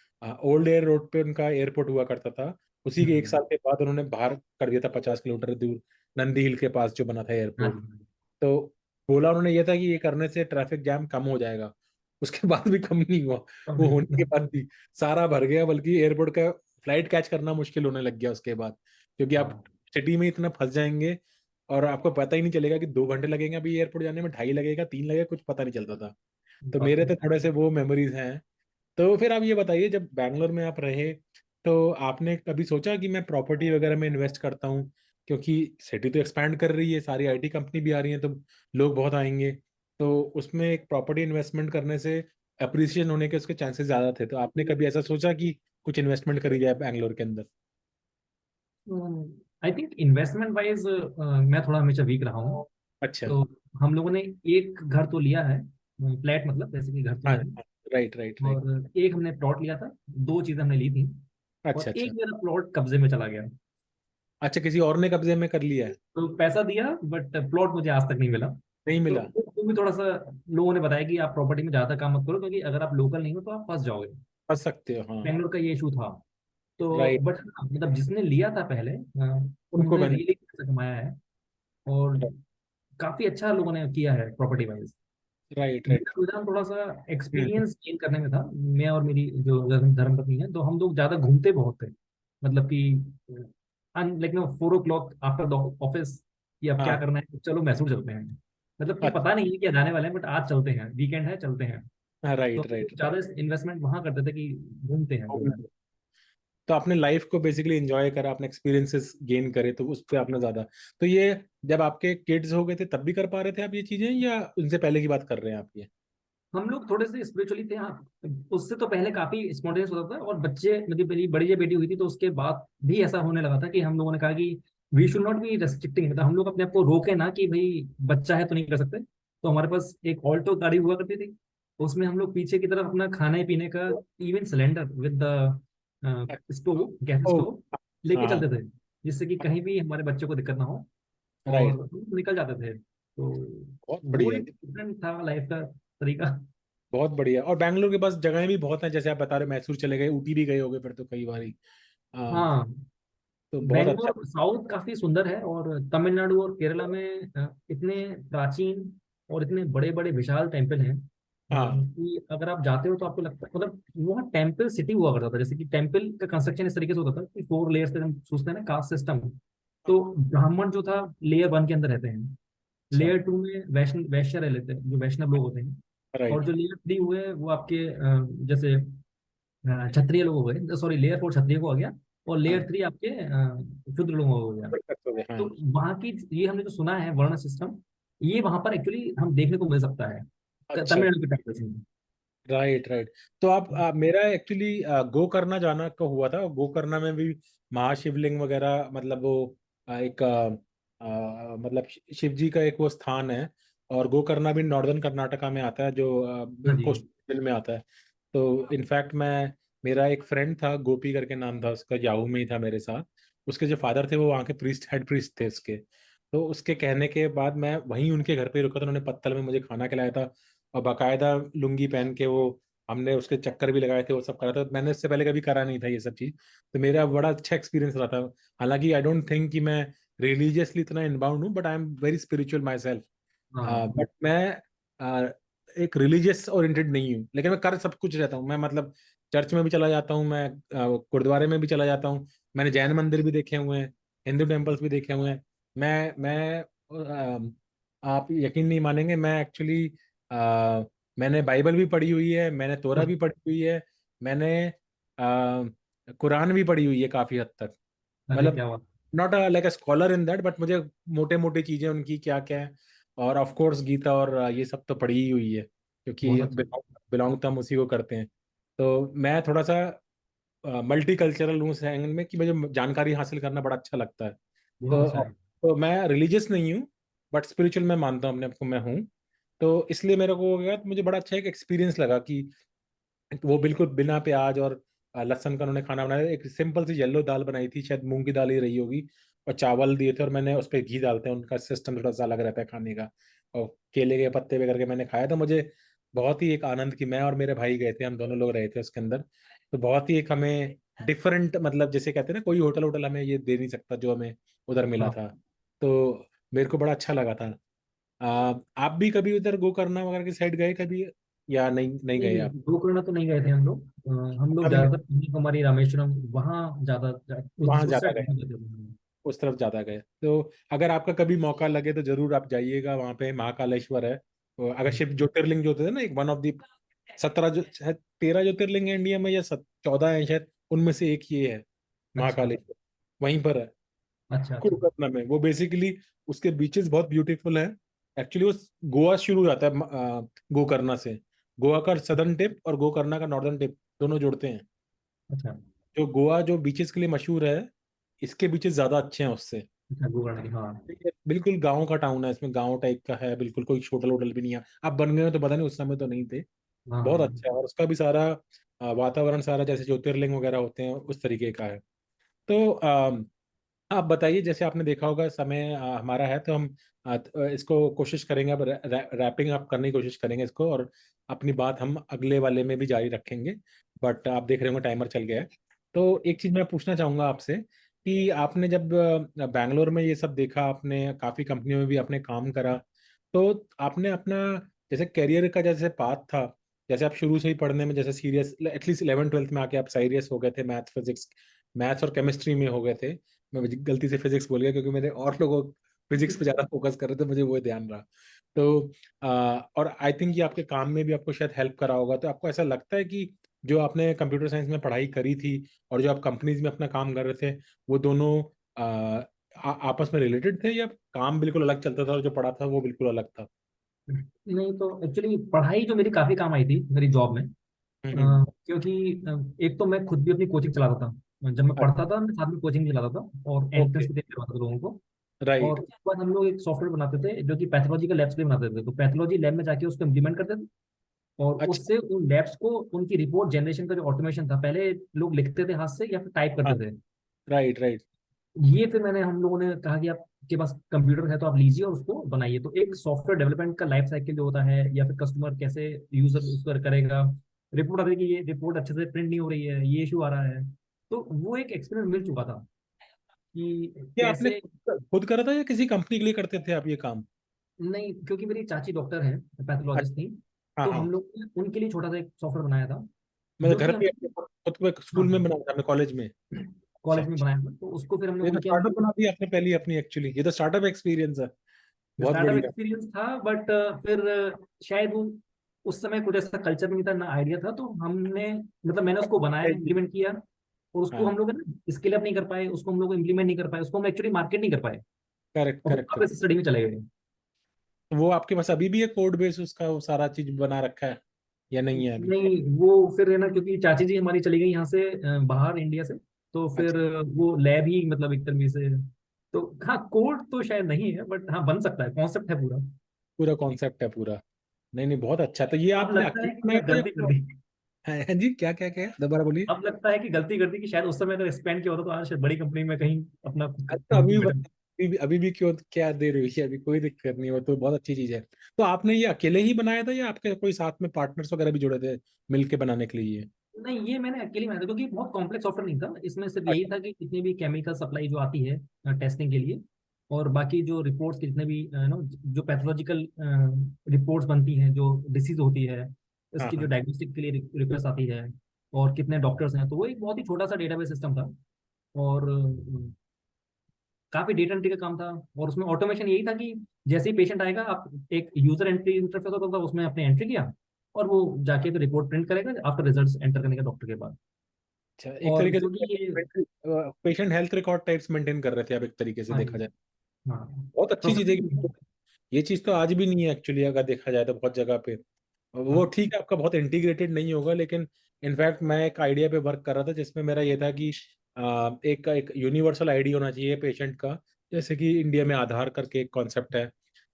ओल्ड एयर रोड पे उनका एयरपोर्ट हुआ करता था। उसी के एक हम्म, साल के बाद उन्होंने बाहर कर दिया था, 50 किलोमीटर दूर नंदी हिल के पास जो बना था हाँ एयरपोर्ट। जी। तो बोला उन्होंने ये था कि ये करने से ट्रैफिक जैम कम हो जाएगा, उसके बाद भी कम नहीं हुआ। तो वो नहीं, होने के बाद भी सारा भर गया, बल्कि एयरपोर्ट का फ्लाइट कैच करना मुश्किल होने लग गया उसके बाद, क्योंकि आप हाँ सिटी में इतना फंस जाएंगे और आपको पता ही नहीं चलेगा कि 2 घंटे लगेंगे अभी एयरपोर्ट जाने में, 2.5 लगेगा, 3 लगेगा, कुछ पता नहीं चलता था। तो बात मेरे तो तो थोड़े से वो मेमोरीज हैं। तो फिर आप ये बताइए, जब बैंगलोर में आप रहे, तो आपने कभी सोचा कि मैं प्रॉपर्टी वगैरह में इन्वेस्ट करता हूँ, क्योंकि सिटी तो एक्सपैंड कर रही है, सारी आईटी कंपनी भी आ रही है, तो लोग बहुत आएंगे, तो उसमें एक प्रॉपर्टी इन्वेस्टमेंट करने से अप्रिसिएशन होने के उसके चांसेस ज्यादा थे, तो आपने कभी ऐसा सोचा कि कुछ इन्वेस्टमेंट करी जाए बैंगलोर के अंदर? आई थिंक इन्वेस्टमेंट वाइज मैं थोड़ा हमेशा वीक रहा हूँ। अच्छा। तो हम लोगों ने एक घर तो लिया है, फ्लैट मतलब जैसे कि घर तो हाँ, नहीं है। Right right right. और एक हमने प्लॉट लिया था, दो चीजें हमने ली थी। अच्छा और एक अच्छा। मेरा प्लॉट कब्जे में चला गया। अच्छा, किसी और ने कब्जे में कर लिया है? तो पैसा दिया बट प्लॉट मुझे आज तक नहीं मिला। नहीं तो मिला? वो भी थोड़ा सा लोगों ने बताया कि आप प्रॉपर्टी में ज्यादा काम मत करो, क्योंकि अगर आप लोकल नहीं हो तो आप फंस जाओगे। फंस सकते हो, हाँ। बेंगलोर का ये इशू था। तो राइट। बट मतलब जिसने लिया था पहले, उनको उन्होंने मैंने। रियली पैसा कमाया है। और काफी अच्छा लोगों ने किया है प्रॉपर्टी वाइज। Right right. मेरा रुझान थोड़ा सा एक्सपीरियंस गेन करने में था। मैं और मेरी जो धर्मपत्नी है, तो हम लोग ज्यादा घूमते बहुत थे। मतलब कि like 4 o'clock after the office, कि अब क्या हाँ। करना है, चलो मैसूर चलते हैं। मतलब कि अच्छा। पता नहीं है कि जाने वाले हैं, बट आज चलते हैं, वीकेंड है, चलते हैं। हाँ, तो राइट हम लोग राइट। ज्यादा इन्वेस्टमेंट वहां करते थे कि घूमते हैं जो है। तो आपने लाइफ को बेसिकली एंजॉय करा, आपने एक्सपीरियंसेस गेन करे, तो उस पर आपने ज्यादा। तो ये जब आपके किड्स हो गए थे तब भी कर पा रहे थे आप ये चीजें, या उनसे पहले की बात कर रहे हैं आप ये? हम लोग थोड़े से स्पिरिचुअली थे, हाँ। उससे तो पहले काफी स्पॉन्टेनियस होता था, और बच्चे, मेरी मेरी बड़ी जो बेटी हुई थी, तो उसके बाद भी ऐसा होने लगा था कि हम लोगों ने कहा कि we should not be restricting, मतलब हम लोग अपने आप को रोके ना कि भाई बच्चा है तो नहीं कर सकते। तो हमारे पास एक ऑल्टो गाड़ी हुआ करती थी। उसमें हम लोग पीछे की तरफ अपना खाने पीने का, even cylinder with the stove, gas ओ। स्टोव, लेके हाँ हाँ। चलते थे, जिससे कि कहीं भी हमारे बच्चों को दिक्कत ना हो। और राइट। हम निकल जाते थे। तो बहुत वो बढ़िया। एक डिफरेंट था लाइफ का तरीका। बहुत बढ़िया। और बैंगलोर के पास जगहें भी बहुत हैं, जैसे आप बता रहे हो, मैसूर चले गए, ऊटी भी गए होगे फिर तो कई बारी। हाँ। हाँ, तो बहुत अच्छा। बेंगलोर साउथ काफी सुंदर है, और तमिलनाडु और केरला में इतने प्राचीन और इतने बड़े बड़े विशाल टेम्पल हैं, हाँ। कि अगर आप जाते हो तो आपको लगता है, मतलब वहाँ टेम्पल सिटी हुआ करता था। जैसे कि टेम्पल का कंस्ट्रक्शन इस तरीके से होता था कि 4 लेयर्स से, हम सोचते हैं ना कास्ट सिस्टम। तो ब्राह्मण जो था लेयर 1 के अंदर रहते हैं, अच्छा। लेयर 2 में वैश्य वैश्य रह लेते हैं, जो वैष्णव लोग होते हैं। और राइट। जो लेयर 3 हुए वो आपके जैसे क्षत्रिय लोग हो गए, सॉरी लेयर 4 क्षत्रिय को आ गया। और हाँ। लेयर 3 आपके शूद्र लोग हो गया। कर सकते हो, हाँ। तो वहाँ की, ये हमने जो सुना है वर्ण सिस्टम, ये वहाँ पर एक्चुअली हम देखने को मिल सकता है, अच्छा। तमिलनाडु के टाइप में। Right right. तो मेरा एक्चुअली गोकर्णा जाना का हुआ था, गोकर्णा में भी महाशिवलिंग वगैरह, मतलब वो एक मतलब शिव जी का एक वो स्थान है। और गोकर्णा भी नॉर्दर्न कर्नाटका में आता है, जो हाँ जी। कोस्टल में आता है। तो इनफैक्ट मैं मेरा एक फ्रेंड था, गोपी करके नाम था उसका, याहू में ही था मेरे साथ। उसके जो फादर थे वो वहाँ के प्रीस्ट, हेड प्रीस्ट थे उसके। तो उसके कहने के बाद मैं वहीं उनके घर पे रुका था। उन्होंने पत्तल में मुझे खाना खिलाया था, और बाकायदा लुंगी पहन के वो, हमने उसके चक्कर भी लगाए थे, वो सब करा था। मैंने इससे पहले कभी करा नहीं था ये सब चीज़। तो मेरा बड़ा अच्छा एक्सपीरियंस रहा था। हालांकि आई डोंट थिंक कि मैं रिलीजियसली इतना इनबाउंड हूँ, but I am very spiritual my self. हाँ। बट मैं एक रिलीजियस ओरिएंटेड नहीं हूँ, लेकिन मैं कर सब कुछ रहता हूँ। मैं मतलब चर्च में भी चला जाता हूँ, मैं गुरुद्वारे में भी चला जाता हूँ। मैंने जैन मंदिर भी देखे हुए हैं, हिंदू टेम्पल्स भी देखे हुए हैं। मैं आप यकीन नहीं मानेंगे, मैं एक्चुअली मैंने बाइबल भी पढ़ी हुई है, मैंने तोरा भी पढ़ी हुई है, मैंने कुरान भी पढ़ी हुई है काफी हद तक। अरे मतलब क्या बात। Not like a scholar in that, but मुझे मोटे मोटे चीजें उनकी क्या क्या है। और ऑफ कोर्स गीता और ये सब तो पढ़ी ही हुई है, क्योंकि बहुत अच्छा। बिलोंग तो हम उसी को करते हैं। तो मैं थोड़ा सा मल्टी कल्चरल हूँ उस एंगल में कि मुझे जानकारी हासिल करना बड़ा अच्छा लगता है। बहुत अच्छा तो है। तो मैं रिलीजियस नहीं हूँ, बट स्पिरिचुअल मैं मानता हूँ अपने आप को, मैं हूँ। तो इसलिए मेरे को हो गया, तो मुझे बड़ा अच्छा एक एक्सपीरियंस लगा कि वो बिल्कुल बिना प्याज और लहसुन का उन्होंने खाना बनाया। एक सिंपल सी येलो दाल बनाई थी, शायद मूंग की दाल ही रही होगी, और चावल दिए थे, और मैंने उस पर घी डालते हैं, उनका सिस्टम थोड़ा सा अलग रहता है खाने का। और केले के पत्ते वगैरह के मैंने खाया, तो मुझे बहुत ही एक आनंद की, मैं और मेरे भाई गए थे, हम दोनों लोग रहे थे उसके अंदर। तो बहुत ही एक हमें डिफरेंट, मतलब जैसे कहते हैं ना, कोई होटल होटल हमें ये दे नहीं सकता जो हमें उधर मिला हाँ। था। तो मेरे को बड़ा अच्छा लगा था। आप भी कभी उधर गोकर्णा वगैरह की साइड गए कभी, या नहीं नहीं गए नहीं, आप? गोकर्ण तो नहीं गए थे हम लोग। हम लोग कभी नहीं, ज्यादातर कन्याकुमारी, रामेश्वरम, वहाँ ज्यादा वहां उस ज्यादा साइड गए, घूमते थे हम। उस तरफ ज्यादा गए। तो अगर आपका कभी मौका लगे तो जरूर आप जाइएगा, वहां पे महाकालेश्वर है। तो अगर शिव ज्योतिर्लिंग जो होते हैं ना, एक वन ऑफ दी 17 जो शायद 13 ज्योतिर्लिंग है इंडिया में, या 14 है शायद, उनमें से एक ये है अच्छा महाकालेश्वर। वहीं पर है अच्छा अच्छा। कोलकाता में। वो बेसिकली उसके बीचेस बहुत ब्यूटीफुल है। एक्चुअली वो गोवा शुरू हो जाता है गोकर्णा से। गोवा का सदर्न टिप और गोकर्णा का नॉर्दर्न टिप दोनों जोड़ते हैं। अच्छा जो गोवा जो बीचेस के लिए मशहूर है, इसके बीचेस ज्यादा अच्छे हैं उससे। अच्छा। गोकर्ण की, हाँ। ये बिल्कुल गांव का टाउन है, इसमें गांव टाइप का है बिल्कुल, कोई होटल वोटल भी नहीं है। अब बन गए हो तो पता नहीं, उस समय तो नहीं थे। हाँ बहुत हाँ। अच्छा है, और उसका भी सारा वातावरण सारा जैसे ज्योतिर्लिंग वगैरह होते हैं उस तरीके का है। तो आप बताइए, जैसे आपने देखा होगा समय हमारा है, तो हम इसको कोशिश करेंगे, अब रैपिंग अप करने की कोशिश करेंगे इसको, और अपनी बात हम अगले वाले में भी जारी रखेंगे। बट आप देख रहे होंगे टाइमर चल गया है। तो एक चीज मैं पूछना चाहूंगा आपसे, कि आपने जब बैंगलोर में ये सब देखा, आपने काफी कंपनियों में भी आपने काम करा, तो आपने अपना जैसे करियर का जैसे पाथ था, जैसे आप शुरू से ही पढ़ने में जैसे सीरियस, एटलीस्ट 11 12 में आके आप सीरियस हो गए थे, मैथ फिजिक्स, मैथ्स और केमिस्ट्री में हो गए थे। मैं गलती से फिजिक्स बोल गया, क्योंकि मेरे और लोगों फिजिक्स पे ज्यादा फोकस कर रहे थे, मुझे वो ध्यान रहा। तो और आई थिंक ये आपके काम में भी आपको शायद हेल्प करा होगा। तो आपको ऐसा लगता है कि जो आपने कंप्यूटर साइंस में पढ़ाई करी थी और जो आप कंपनीज में अपना काम कर रहे थे, वो दोनों आपस में रिलेटेड थे, या काम बिल्कुल अलग चलता था और जो पढ़ा था वो बिल्कुल अलग था? नहीं तो एक्चुअली पढ़ाई जो मेरी काफी काम आई थी मेरी जॉब में। हम्म। क्योंकि एक तो मैं खुद भी अपनी कोचिंग चलाता था। जब मैं पढ़ता था मैं साथ में कोचिंग भी चलाता था और ओके। एंट्रेंस भी देते रहता था लोगों को। और राइट। उसके बाद हम लोग एक सॉफ्टवेयर बनाते थे जो कि पैथोलॉजी के लैब्स के लिए बनाते थे। तो पैथोलॉजी लैब में जाके उसको इम्प्लीमेंट करते थे, और अच्छा। उससे उन लैब्स को उनकी रिपोर्ट जनरेशन का जो ऑटोमेशन था, पहले लोग लिखते थे हाथ से या फिर टाइप हाँ। करते थे। Right right. ये फिर हम लोगों ने कहा कि आपके पास कंप्यूटर है तो आप लीजिए और उसको बनाइए। तो एक सॉफ्टवेयर डेवलपमेंट का लाइफ साइकिल जो होता है, या फिर कस्टमर कैसे यूजर उसको करेगा, रिपोर्ट आती है कि ये रिपोर्ट अच्छे से प्रिंट नहीं हो रही है, ये इशू आ रहा है। तो वो एक एक्सपीरियंस मिल चुका था कि ये आपने कैसे। खुद करा था या किसी कंपनी के लिए करते थे आप ये काम? नहीं, क्योंकि मेरी चाची डॉक्टर है, पैथोलॉजिस्ट थी। हाँ तो हाँ। हम लोग ने उनके लिए छोटा सा एक सॉफ्टवेयर बनाया था मतलब जो घर कि हम, पे अपने खुद को हाँ स्कूल में हाँ, बनाया था आपने, कॉलेज में? अच्छा कॉलेज में अच्छा। बनाया था। तो उसको फिर हमने ये तो उनके स्टार्टअप बना दिया आपने पहली अपनी, एक्चुअली ये तो स्टार्टअप एक्सपीरियंस है। बहुत स्टार्टअप बढ़िया। एक्सपीरियंस था। बट फिर शायद वो उस समय कुछ ऐसा कल्चर नहीं था ना आइडिया था। तो हमने मैंने उसको बनाया, इम्प्लीमेंट किया, और उसको हाँ। हम लोग है ना स्केल अप नहीं कर पाए, उसको हम लोग इम्प्लीमेंट नहीं कर पाए, उसको हम एक्चुअली मार्केट नहीं कर पाए, करेक्ट और फिर करेक्ट। वापस स्टडी में चले गए। तो वो आपके पास अभी भी है कोड बेस उसका, वो सारा चीज बना रखा है, या नहीं है अभी? नहीं, वो फिर है ना, क्योंकि चाची जी हमारी चली गई यहाँ से बाहर इंडिया से। तो फिर अच्छा। वो लैब ही एक तरीके से। तो हाँ, कोड तो शायद नहीं है, बट हाँ बन सकता है, कॉन्सेप्ट है पूरा। पूरा कॉन्सेप्ट है पूरा। नहीं नहीं, बहुत अच्छा। तो ये अब आपने लगता है अकेले कि बनाया मैं था गलती कर दी। हाँ जी, क्या क्या क्या, दोबारा बोलिए। अब लगता है कि गलती कर दी, कि शायद उस समय अगर एक्सपेंड किया होता तो आज शायद बड़ी कंपनी में कहीं अपना अच्छा, खुद की बेटर। अभी भी क्यों, क्या देर हुई है, अभी कोई दिक्कत नहीं है, वो तो बहुत अच्छी चीज है। तो आपने ये अकेले ही बनाया था या आपके कोई साथ में पार्टनर्स वगैरह भी जुड़े थे मिलके बनाने के लिए ये? नहीं, ये मैंने अकेले बनाया था, क्योंकि बहुत कॉम्प्लेक्स सॉफ्टवेयर नहीं था। इसमें सिर्फ यही अच्छा। था कि जितनी भी केमिकल सप्लाई जो आती है टेस्टिंग के लिए, और बाकी जो रिपोर्ट्स के जितने भी नो जो पैथोलॉजिकल रिपोर्ट्स बनती हैं, जो डिसीज होती है, हाँ इसकी जो हाँ। डायग्नोस्टिक के लिए रिक्वेस्ट आती है, और कितने डॉक्टर्स हैं, तो वो एक बहुत ही छोटा सा डेटाबेस सिस्टम था। और काफी डेटा एंट्री का काम था। और उसमें ऑटोमेशन यही था कि जैसे ही पेशेंट आएगा, आप एक यूजर एंट्री इंटरफेस होता था, उसमें आपने एंट्री किया, और वो जाके फिर रिपोर्ट प्रिंट करेगा आफ्टर रिजल्ट्स एंटर करने का डॉक्टर के बाद। अच्छा, एक और तरीके क्योंकि ये, से patient health record types maintain कर रहे थे आप, एक तरीके से हाँ देखा जी, जाए। हाँ, बहुत अच्छी चीज है प्रोसेसिंग, कि ये चीज तो आज भी नहीं है एक्चुअली, अगर देखा जाए तो बहुत जगह पे। वो हाँ, ठीक है, आपका बहुत इंटीग्रेटेड नहीं होगा, लेकिन इनफैक्ट मैं एक आइडिया पे वर्क कर रहा था जिसमें मेरा ये था कि एक एक यूनिवर्सल आईडी होना चाहिए पेशेंट का। जैसे कि इंडिया में आधार करके एक कॉन्सेप्ट है,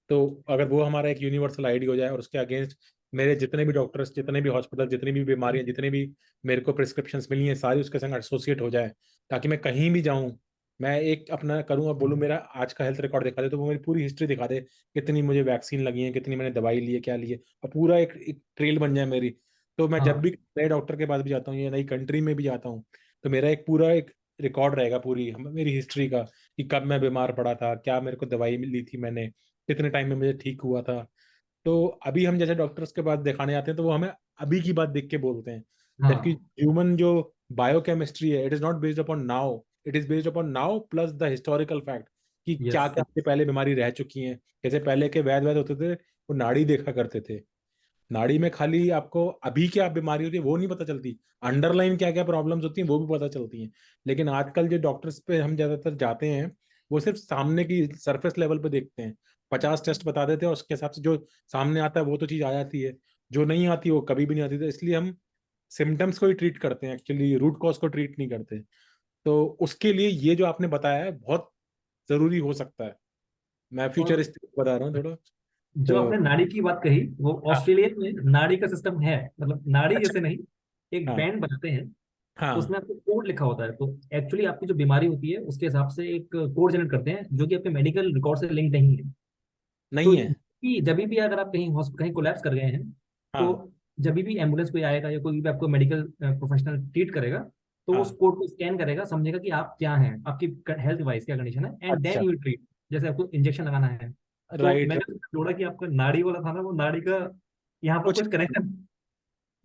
तो अगर वो हमारा एक यूनिवर्सल आईडी हो जाए और उसके अगेंस्ट मेरे जितने भी डॉक्टर्स, जितने भी हॉस्पिटल, जितनी भी बीमारियां, जितने भी मेरे को प्रिस्क्रिप्शंस मिली हैं, सारी उसके संग एसोसिएट हो जाए, ताकि मैं कहीं भी जाऊं, मैं एक अपना करूंगा, बोलूँ मेरा आज का हेल्थ रिकॉर्ड दिखा दे, तो वो मेरी पूरी हिस्ट्री दिखा दे, कितनी मुझे वैक्सीन लगी है, कितनी मैंने दवाई ली है, क्या ली है, और पूरा एक ट्रेल बन जाए मेरी। तो मैं जब हाँ, भी नए डॉक्टर के पास भी जाता हूँ या नई कंट्री में भी जाता हूँ, तो मेरा एक पूरा एक रिकॉर्ड रहेगा, पूरी मेरी हिस्ट्री का, कि कब मैं बीमार पड़ा था, क्या मेरे को दवाई ली थी मैंने, कितने टाइम में मुझे ठीक हुआ था। तो अभी हम जैसे डॉक्टर्स के पास दिखाने आते हैं तो वो हमें अभी की बात देख के बोलते हैं, जबकि हाँ, ह्यूमन जो बायोकेमिस्ट्री है, it is not based upon now, it is based upon now plus the historical fact, कि क्या यस, क्या आपसे पहले बीमारी रह चुकी है। जैसे पहले के वैद वैद होते थे, वो नाड़ी देखा करते थे, नाड़ी में खाली आपको अभी क्या बीमारी होती है वो नहीं पता चलती, अंडरलाइन क्या क्या प्रॉब्लम्स होती हैं वो भी पता चलती हैं। लेकिन आजकल जो डॉक्टर्स पे हम ज्यादातर जाते हैं, वो सिर्फ सामने की सरफेस लेवल पे देखते हैं, 50 टेस्ट बता देते हैं, उसके हिसाब से जो सामने आता है वो तो चीज आ जाती है, जो नहीं आती वो कभी भी नहीं आती, तो इसलिए हम सिम्टम्स को ही ट्रीट करते हैं, एक्चुअली रूट कॉज को ट्रीट नहीं करते। तो उसके लिए ये जो आपने बताया है बहुत जरूरी हो सकता है, मैं और फ्यूचरिस्टिक बता रहा हूँ थोड़ा। जो तो आपने नाड़ी की बात कही, वो हाँ। ऑस्ट्रेलिया में नाड़ी का सिस्टम है, मतलब नाड़ी अच्छा। जैसे नहीं, एक हाँ बैंड बनाते हैं, हाँ। उसमें आपको कोड लिखा होता है। तो एक्चुअली आपकी जो बीमारी होती है उसके हिसाब से एक कोड जनरेट करते हैं, जो कि आपके मेडिकल रिकॉर्ड से लिंक नहीं है। तो नहीं है। जब भी अगर आप कहीं कहीं कोलैप्स कर गए हैं, तो हाँ। जब भी एम्बुलेंस कोई आएगा या कोई भी आपको मेडिकल प्रोफेशनल ट्रीट करेगा, तो वो उस हाँ। कोड को स्कैन करेगा, समझेगा कि आप क्या हैं, आपकी हेल्थ वाइज क्या कंडीशन है, एंड देन अच्छा। You will treat. जैसे आपको इंजेक्शन लगाना है, तो राइट मैंने राइट। जोड़ा कि आपका नाड़ी वाला था ना, वो नाड़ी का यहाँ पर कुछ कुछ कनेक्शन।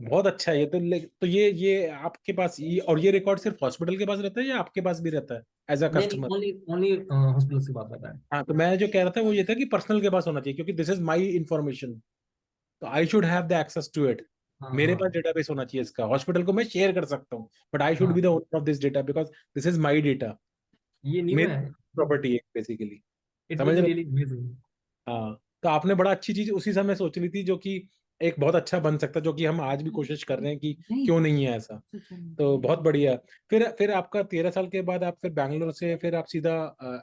बहुत अच्छा है ये तो, तो ये आपके पास ये रिकॉर्ड सिर्फ हॉस्पिटल के पास रहता है या आपके पास भी रहता है एज अ नहीं, नहीं, कस्टमर? ओनली ओनली हॉस्पिटल की बात कर रहा है। हाँ, तो मैं जो कह रहा था वो ये था कि पर्सनल के पास होना चाहिए, क्योंकि दिस इज माई इंफॉर्मेशन, तो I should have the access to it. हाँ, मेरे पास हाँ, डेटाबेस होना चाहिए इसका, हॉस्पिटल को मैं शेयर कर सकता हूँ, बट आई शुड हाँ, be the owner of this data, because this is my data, ये न्यू मेरी है। प्रॉपर्टी है बेसिकली। इट विल समझ बी रहे हो? Really amazing. हाँ, तो आपने बड़ा अच्छी चीज उसी समय सोच ली थी, जो कि एक बहुत अच्छा बन सकता है, जो कि हम आज भी कोशिश कर रहे हैं कि क्यों नहीं है ऐसा। तो बहुत बढ़िया। फिर आपका 13 साल के बाद आप फिर बैंगलोर से फिर आप सीधा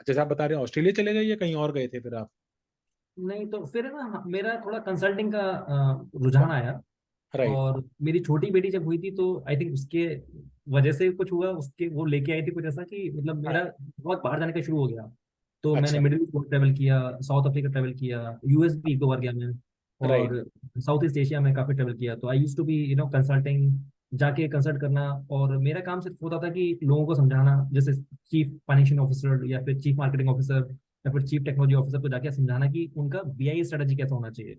जैसे आप बता रहे हैं ऑस्ट्रेलिया चले गए या कहीं और गए थे फिर आप? नहीं, तो फिर है ना, मेरा थोड़ा कंसल्टिंग का रुझान आया। राइट। और मेरी छोटी बेटी जब हुई थी, तो आई थिंक उसके वजह से कुछ हुआ, उसके वो लेके आई थी कुछ ऐसा कि मतलब हाँ। मेरा बहुत बाहर जाने का शुरू हो गया। तो मैंने अच्छा। मिडिल ईस्ट ट्रैवल किया, साउथ अफ्रीका ट्रैवल किया, यूएस भी 2 बार गया मैं। राइट। और साउथ ईस्ट एशिया में काफी ट्रैवल किया। तो आई यूज टू बी कंसल्टिंग, जाके कंसल्ट करना। और मेरा काम सिर्फ होता था कि लोगों को समझाना, जैसे चीफ फाइनेंशियल ऑफिसर या फिर चीफ मार्केटिंग ऑफिसर या फिर चीफ टेक्नोलॉजी ऑफिसर को जाके समझाना कि उनका बीआई स्ट्रेटेजी कैसा होना चाहिए।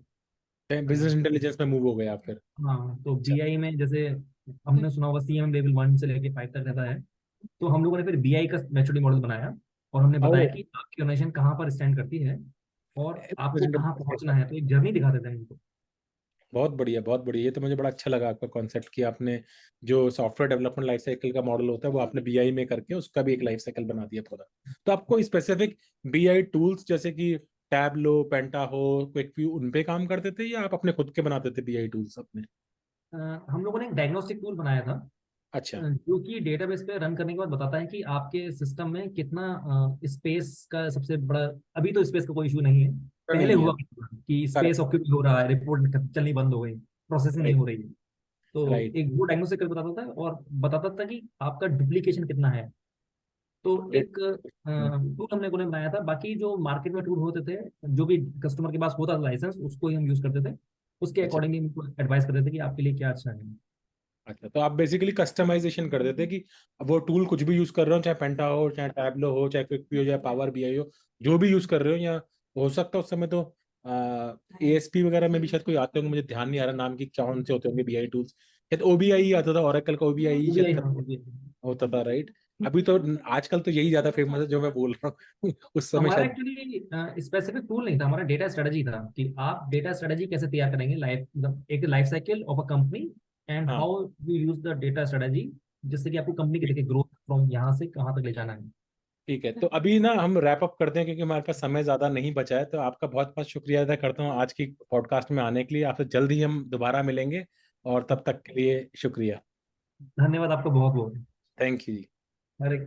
बिजनेस इंटेलिजेंस में मूव हो गए आप फिर? हाँ, तो अच्छा। बीआई में जैसे हमने सुना होगा, सीएम लेवल 1 से लेके 5 तक रहता है। तो हम लोगों ने फिर बीआई का मैच्योरिटी मॉडल बनाया, और हमने ओ। बताया कि आपकी ऑर्गेनाइजेशन कहाँ पर स्टैंड करती है और आपको कहाँ पहुंचना है। तो एक जर्नी दिखा देते हैं उनको। बहुत बढ़िया, बहुत बढ़िया, ये तो मुझे बड़ा अच्छा लगा आपका कॉन्सेप्ट कि आपने जो सॉफ्टवेयर डेवलपमेंट लाइफ साइकिल का मॉडल होता है वो आपने बीआई में करके उसका भी एक लाइफ साइकिल बना दिया पूरा। तो आपको स्पेसिफिक बीआई टूल्स जैसे कि टैबलो, पेंटाहो, क्विकव्यू, उन पे काम करते थे या आप अपने खुद के बनाते थे बीआई टूल्स अपने? अ, हम लोगों ने एक डायग्नोस्टिक टूल बनाया था, अच्छा। जो कि डेटाबेस पे रन करने के बाद बताता है कि आपके सिस्टम में कितना स्पेस का सबसे बड़ा। अभी तो स्पेस का कोई इशू नहीं है, पहले नहीं है। हुआ कि स्पेस करेक्ट। ऑक्यूपाई हो रहा है, रिपोर्ट चलनी बंद हो गई, प्रोसेसिंग नहीं हो रही है। तो राइट। एक वो डायग्नोसिस करके बताता था और बताता था कि आपका डुप्लीकेशन कितना है। तो एक टूल हमने को बनाया था। बाकी जो मार्केट में टूल होते थे, जो भी कस्टमर के पास होता था लाइसेंस, उसको ही हम यूज करते थे। उसके अच्छा अकॉर्डिंगली हमको एडवाइस करते थे कि आपके लिए क्या अच्छा है। अच्छा, तो आप बेसिकली कस्टमाइजेशन कर देते कि अब वो टूल कुछ भी यूज कर रहे हो, चाहे पेंटा हो, चाहे टैबलो हो, चाहे क्विक हो, चाहे पावर बीआई हो, जो भी यूज कर रहे हो, या हो सकता है उस समय तो एएसपी वगैरह में भी शायद कोई आते होंगे, मुझे ध्यान नहीं आ रहा नाम की कौन से होते होंगे बीआई टूल्स, शायद ओबीआई ही आता था, ओरेकल का ओबीआई ही वो भी शायद हाँ, वो भी होता था, राइट। अभी तो आजकल तो यही ज्यादा फेमस है जो मैं बोल रहा हूँ उस समय हमारा शायद। एक्चुअली स्पेसिफिक टूल नहीं था, हमारा डेटा स्ट्रेटजी था कि आप डेटा स्ट्रेटजी कैसे तैयार करेंगे, लाइफ मतलब एक life cycle of a company, and हाँ how you use the data strategy, जिससे कि आपको कंपनी की देखिए ग्रोथ फ्रॉम यहाँ से कहाँ तक ले जाना है। ठीक है, तो अभी ना हम रैप अप करते हैं क्योंकि हमारे पास समय ज़्यादा नहीं बचा है। तो आपका बहुत बहुत शुक्रिया अदा करता हूँ आज की पॉडकास्ट में आने के लिए। आपसे जल्द ही हम दोबारा मिलेंगे, और तब तक के लिए शुक्रिया। धन्यवाद आपका बहुत बहुत। Thank you. अरे